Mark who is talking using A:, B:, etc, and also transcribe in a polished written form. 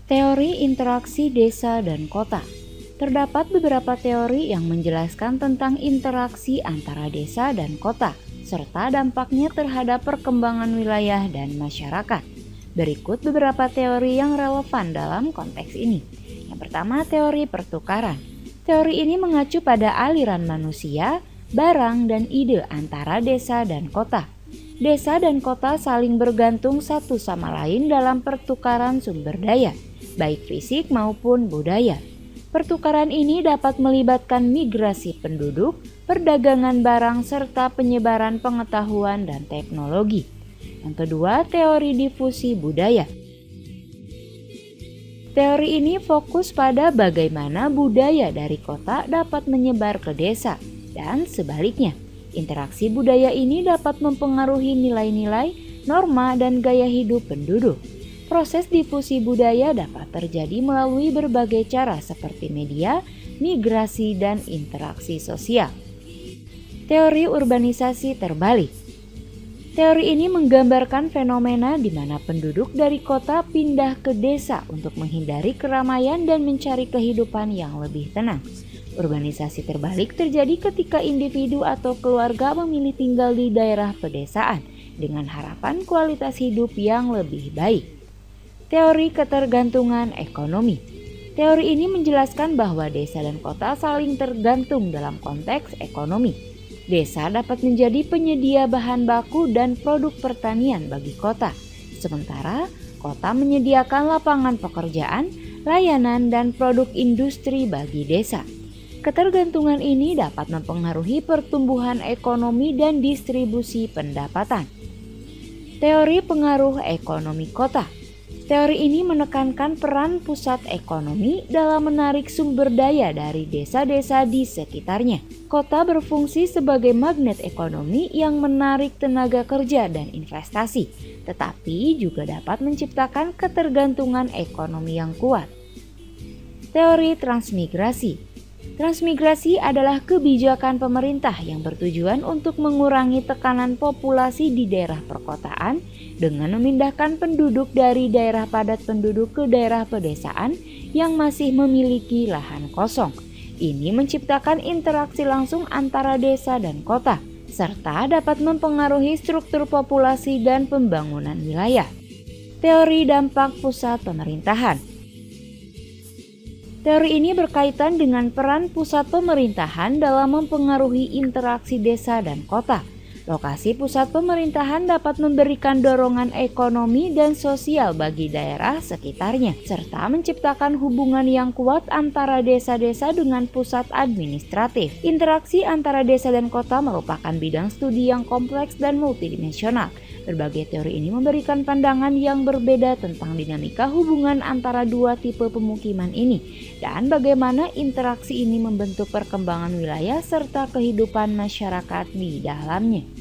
A: Teori interaksi desa dan kota. Terdapat beberapa teori yang menjelaskan tentang interaksi antara desa dan kota, serta dampaknya terhadap perkembangan wilayah dan masyarakat. Berikut beberapa teori yang relevan dalam konteks ini. Yang pertama, teori pertukaran. Teori ini mengacu pada aliran manusia, barang, dan ide antara desa dan kota. Desa dan kota saling bergantung satu sama lain dalam pertukaran sumber daya, baik fisik maupun budaya. Pertukaran ini dapat melibatkan migrasi penduduk, perdagangan barang, serta penyebaran pengetahuan dan teknologi. Yang kedua, teori difusi budaya. Teori ini fokus pada bagaimana budaya dari kota dapat menyebar ke desa, dan sebaliknya. Interaksi budaya ini dapat mempengaruhi nilai-nilai, norma, dan gaya hidup penduduk. Proses difusi budaya dapat terjadi melalui berbagai cara seperti media, migrasi, dan interaksi sosial. Teori urbanisasi terbalik. Teori ini menggambarkan fenomena di mana penduduk dari kota pindah ke desa untuk menghindari keramaian dan mencari kehidupan yang lebih tenang. Urbanisasi terbalik terjadi ketika individu atau keluarga memilih tinggal di daerah pedesaan dengan harapan kualitas hidup yang lebih baik. Teori ketergantungan ekonomi. Teori ini menjelaskan bahwa desa dan kota saling tergantung dalam konteks ekonomi. Desa dapat menjadi penyedia bahan baku dan produk pertanian bagi kota, sementara kota menyediakan lapangan pekerjaan, layanan, dan produk industri bagi desa. Ketergantungan ini dapat mempengaruhi pertumbuhan ekonomi dan distribusi pendapatan. Teori pengaruh ekonomi kota. Teori ini menekankan peran pusat ekonomi dalam menarik sumber daya dari desa-desa di sekitarnya. Kota berfungsi sebagai magnet ekonomi yang menarik tenaga kerja dan investasi, tetapi juga dapat menciptakan ketergantungan ekonomi yang kuat. Teori transmigrasi. Transmigrasi adalah kebijakan pemerintah yang bertujuan untuk mengurangi tekanan populasi di daerah perkotaan dengan memindahkan penduduk dari daerah padat penduduk ke daerah pedesaan yang masih memiliki lahan kosong. Ini menciptakan interaksi langsung antara desa dan kota, serta dapat mempengaruhi struktur populasi dan pembangunan wilayah. Teori dampak pusat pemerintahan. Teori ini berkaitan dengan peran pusat pemerintahan dalam mempengaruhi interaksi desa dan kota. Lokasi pusat pemerintahan dapat memberikan dorongan ekonomi dan sosial bagi daerah sekitarnya, serta menciptakan hubungan yang kuat antara desa-desa dengan pusat administratif. Interaksi antara desa dan kota merupakan bidang studi yang kompleks dan multidimensional. Berbagai teori ini memberikan pandangan yang berbeda tentang dinamika hubungan antara dua tipe pemukiman ini dan bagaimana interaksi ini membentuk perkembangan wilayah serta kehidupan masyarakat di dalamnya.